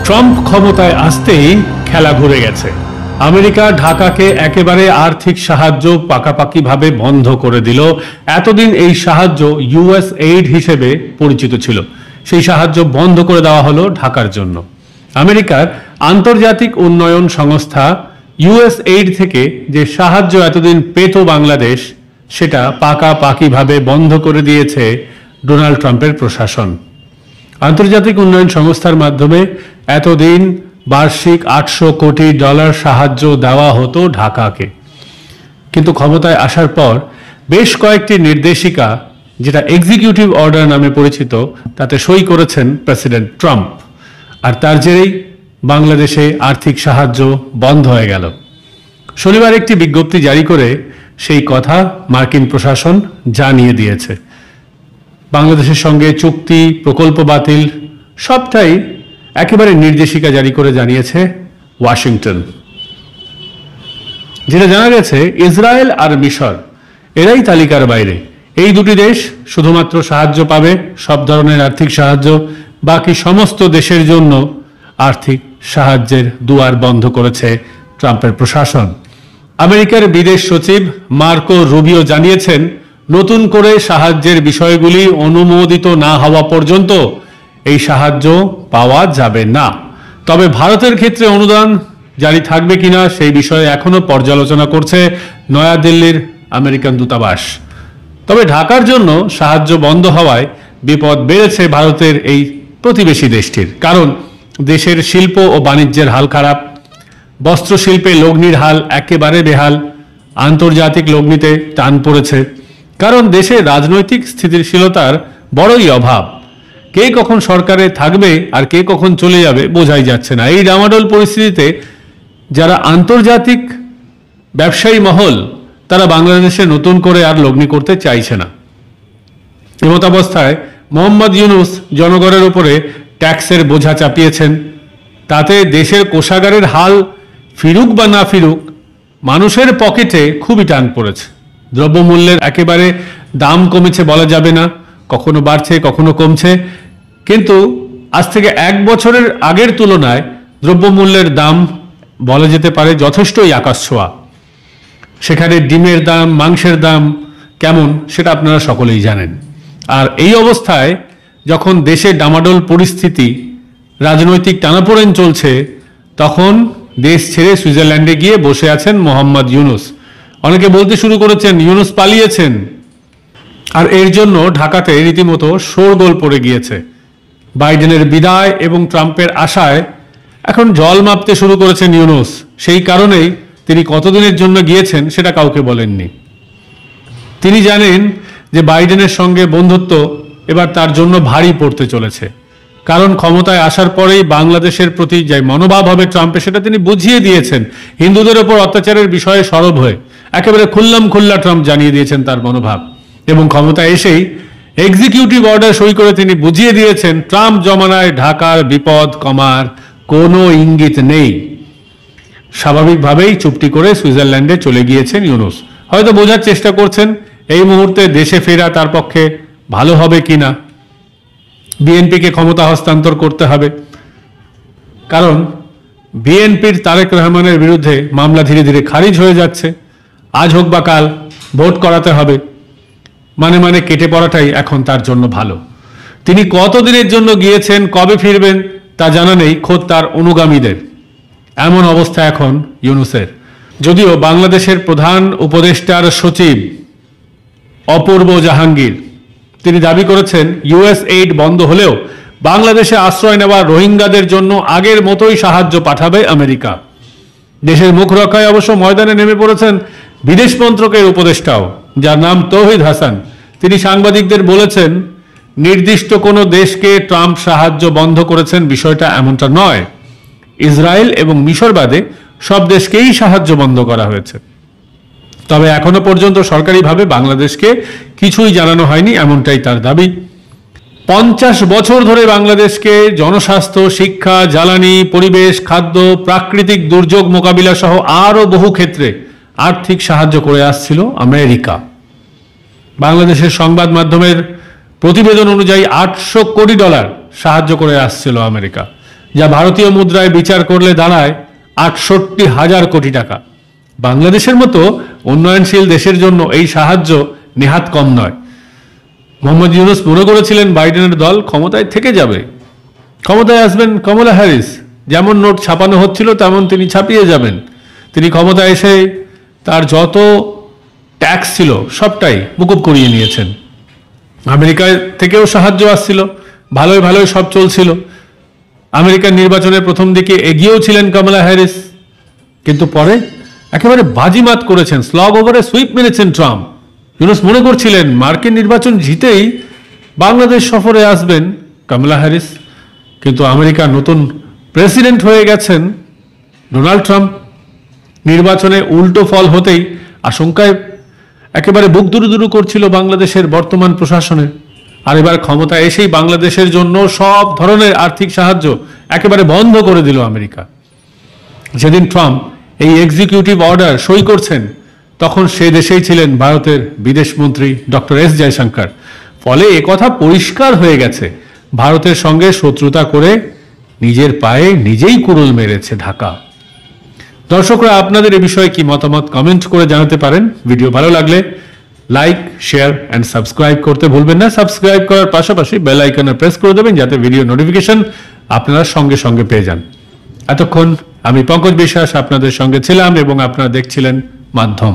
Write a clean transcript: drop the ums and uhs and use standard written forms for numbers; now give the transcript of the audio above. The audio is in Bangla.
ট্রাম্প ক্ষমতায় আসতেই খেলা ঘুরে গেছে। আমেরিকা ঢাকাকে একেবারে আর্থিক সাহায্য পাকাপাকিভাবে বন্ধ করে দিল। এতদিন এই সাহায্য ইউএস এইড হিসেবে পরিচিত ছিল, সেই সাহায্য বন্ধ করে দেওয়া হলো ঢাকার জন্য। আমেরিকার আন্তর্জাতিক উন্নয়ন সংস্থা ইউএস এইড থেকে যে সাহায্য এতদিন পেত বাংলাদেশ, সেটা পাকাপাকিভাবে বন্ধ করে দিয়েছে ডোনাল্ড ট্রাম্পের প্রশাসন। আন্তর্জাতিক উন্নয়ন সংস্থার মাধ্যমে এতদিন বার্ষিক $800 কোটি সাহায্য দেওয়া হতো ঢাকাকে, কিন্তু ক্ষমতায় আসার পর বেশ কয়েকটি নির্দেশিকা, যেটা এক্সিকিউটিভ অর্ডার নামে পরিচিত, তাতে সই করেছেন প্রেসিডেন্ট ট্রাম্প। আর তার জেরেই বাংলাদেশে আর্থিক সাহায্য বন্ধ হয়ে গেল। শনিবার একটি বিজ্ঞপ্তি জারি করে সেই কথা মার্কিন প্রশাসন জানিয়ে দিয়েছে। বাংলাদেশের সঙ্গে চুক্তি, প্রকল্প বাতিল, সবটাই একেবারে নির্দেশিকা জারি করে জানিয়েছে ওয়াশিংটন। যেটা জানা গেছে, ইসরায়েল আর মিশর এরাই তালিকার বাইরে। এই দুটি দেশ শুধুমাত্র সাহায্য পাবে, সব ধরনের আর্থিক সাহায্য। বাকি সমস্ত দেশের জন্য আর্থিক সাহায্যের দুয়ার বন্ধ করেছে ট্রাম্পের প্রশাসন। আমেরিকার বিদেশ সচিব মার্কো রুবিও জানিয়েছেন, নতুন করে সাহায্যের বিষয়গুলি অনুমোদিত না হওয়া পর্যন্ত এই সাহায্য পাওয়া যাবে না। তবে ভারতের ক্ষেত্রে অনুদান জারি থাকবে কিনা সেই বিষয়ে এখনো পর্যালোচনা করছে নয়াদিল্লির আমেরিকান দূতাবাস। তবে ঢাকার জন্য সাহায্য বন্ধ হওয়ায় বিপদ বেড়েছে ভারতের এই প্রতিবেশী দেশটির। কারণ দেশের শিল্প ও বাণিজ্যের হাল খারাপ, বস্ত্রশিল্পে লগ্নির হাল একেবারে বেহাল, আন্তর্জাতিক লগ্নিতে টান পড়েছে। কারণ দেশে রাজনৈতিক স্থিতিশীলতার বড়ই অভাব। কে কখন সরকারে থাকবে আর কে কখন চলে যাবে বোঝাই যাচ্ছে না। এই ডামাডোল পরিস্থিতিতে যারা আন্তর্জাতিক ব্যবসায়ী মহল, তারা বাংলাদেশে নতুন করে আর লগ্নি করতে চাইছে না। এমতাবস্থায় মোহাম্মদ ইউনূস জনগণের উপরে ট্যাক্সের বোঝা চাপিয়েছেন। তাতে দেশের কোষাগারের হাল ফিরুক বা না ফিরুক, মানুষের পকেটে খুবই টান পড়েছে। দ্রব্যমূল্যের একেবারে দাম কমেছে বলা যাবে না, কখনো বাড়ছে কখনো কমছে, কিন্তু আজ থেকে 1 বছরের আগের তুলনায় দ্রব্যমূল্যের দাম বলা যেতে পারে যথেষ্টই আকাশ ছোঁয়া। সেখানে ডিমের দাম, মাংসের দাম কেমন সেটা আপনারা সকলেই জানেন। আর এই অবস্থায় যখন দেশে ডামাডোল পরিস্থিতি, রাজনৈতিক টানাপোড়েন চলছে, তখন দেশ ছেড়ে সুইজারল্যান্ডে গিয়ে বসে আছেন মোহাম্মদ ইউনূস। অনেকে বলতে শুরু করেছেন ইউনূস পালিয়েছেন। আর এর জন্য ঢাকাতে রীতিমতো শোরগোল পড়ে গিয়েছে। বাইডেনের বিদায় এবং ট্রাম্পের আশায় এখন জল মাপতে শুরু করেছেন ইউনূস। সেই কারণেই তিনি কতদিনের জন্য গিয়েছেন সেটা কাউকে বলেননি। তিনি জানেন যে বাইডেনের সঙ্গে বন্ধুত্ব এবার তার জন্য ভারী পড়তে চলেছে। কারণ ক্ষমতায় আসার পরেই বাংলাদেশের প্রতি যে মনোভাব হবে ট্রাম্পের, সেটা তিনি বুঝিয়ে দিয়েছেন। হিন্দুদের ওপর অত্যাচারের বিষয়ে সরব হয়ে একেবারে খুল্লা ট্রাম্প জানিয়ে দিয়েছেন তার মনোভাব। এবং ক্ষমতায় এসেই এক্সিকিউটিভ অর্ডার সই করে তিনি বুঝিয়ে দিয়েছেন ট্রাম্প জমানায় ঢাকার বিপদ কমার কোনো ইঙ্গিত নেই। স্বাভাবিকভাবেই চুপটি করে সুইজারল্যান্ডে চলে গিয়েছেন ইউনূস। হয়তো বোঝার চেষ্টা করছেন এই মুহূর্তে দেশে ফেরা তার পক্ষে ভালো হবে কিনা। বিএনপিকে ক্ষমতা হস্তান্তর করতে হবে, কারণ বিএনপির তারেক রহমানের বিরুদ্ধে মামলা ধীরে ধীরে খারিজ হয়ে যাচ্ছে। আজ হোক বা কাল ভোট করাতে হবে। মানে কেটে পড়াটাই এখন তার জন্য ভালো। তিনি কতদিনের জন্য গিয়েছেন, কবে ফিরবেন তা জানা নেই খোদ তার অনুগামীদের। এমন অবস্থা এখন ইউনূসের। যদিও বাংলাদেশের প্রধান উপদেষ্টার সচিব অপূর্ব জাহাঙ্গীর তিনি দাবি করেছেন ইউএস এইড বন্ধ হলেও বাংলাদেশে আশ্রয় নেওয়া রোহিঙ্গাদের জন্য আগের মতোই সাহায্য পাঠাবে আমেরিকা। দেশের মুখ রক্ষায় অবশ্য ময়দানে নেমে পড়েছেন বিদেশ মন্ত্রকের উপদেষ্টাও, যার নাম তৌহিদ হাসান। তিনি সাংবাদিকদের বলেছেন, নির্দিষ্ট কোনো দেশকে ট্রাম্প সাহায্য বন্ধ করেছেন বিষয়টা এমনটা নয়। ইসরায়েল এবং মিশর বাদে সব দেশকেই সাহায্য বন্ধ করা হয়েছে। তবে এখনো পর্যন্ত সরকারিভাবে বাংলাদেশকে কিছুই জানানো হয়নি, এমনটাই তার দাবি। 50 বছর ধরে বাংলাদেশকে জনস্বাস্থ্য, শিক্ষা, জ্বালানি, পরিবেশ, খাদ্য, প্রাকৃতিক দুর্যোগ মোকাবিলা সহ আরও বহু ক্ষেত্রে আর্থিক সাহায্য করে আসছিল আমেরিকা। বাংলাদেশের সংবাদ মাধ্যমের প্রতিবেদন অনুযায়ী $800 কোটি সাহায্য করে আসছিল আমেরিকা, যা ভারতীয় মুদ্রায় বিচার করলে দাঁড়ায় ৬৮,০০০ কোটি টাকা। বাংলাদেশের মতো উন্নয়নশীল দেশের জন্য এই সাহায্য নেহাত কম নয়। মোহাম্মদ ইউনূস মনে করেছিলেন বাইডেনের দল ক্ষমতায় থেকে যাবে, ক্ষমতায় আসবেন কমলা হ্যারিস, যেমন নোট ছাপানো হচ্ছিল তেমন তিনি ছাপিয়ে যাবেন। তিনি ক্ষমতায় এসে তার যত ট্যাক্স ছিল সবটাই মুকুব করিয়ে নিয়েছেন। আমেরিকা থেকেও সাহায্য আসছিল, ভালোই ভালোই সব চলছিল। আমেরিকার নির্বাচনের প্রথম দিকে এগিয়েও ছিলেন কমলা হ্যারিস, কিন্তু পরে একেবারে বাজিমাত করেছেন, স্লগ ওভারে সুইপ মেরেছেন ট্রাম্প। ইউনূস মনে করছিলেন মার্কিন নির্বাচন জিতেই বাংলাদেশ সফরে আসবেন কমলা হ্যারিস, কিন্তু আমেরিকার নতুন প্রেসিডেন্ট হয়ে গেছেন ডোনাল্ড ট্রাম্প। নির্বাচনে উল্টো ফল হতেই আশঙ্কায় একেবারে বুক দুরু করছিল বাংলাদেশের বর্তমান প্রশাসনের। আর এবার ক্ষমতায় এসেই বাংলাদেশের জন্য সব ধরনের আর্থিক সাহায্য একেবারে বন্ধ করে দিল আমেরিকা। যেদিন ট্রাম্প এই এক্সিকিউটিভ অর্ডার সই করছেন তখন সে দেশেই ছিলেন ভারতের বিদেশমন্ত্রী ডক্টর এস জয়শঙ্কর। ফলে একথা পরিষ্কার হয়ে গেছে, ভারতের সঙ্গে শত্রুতা করে নিজের পায়ে নিজেই কুড়ুল মেরেছে ঢাকা। দর্শকরা, আপনাদের এ বিষয়ে কি মতামত কমেন্ট করে জানাতে পারেন। ভিডিও ভালো লাগলে লাইক, শেয়ার অ্যান্ড সাবস্ক্রাইব করতে ভুলবেন না। সাবস্ক্রাইব করার পাশাপাশি বেল আইকনে প্রেস করে দেবেন যাতে ভিডিও নোটিফিকেশন আপনারা সঙ্গে সঙ্গে পেয়ে যান। এতক্ষণ আমি পঙ্কজ বিশ্বাস আপনাদের সঙ্গে ছিলাম এবং আপনারা দেখছিলেন মাধ্যম।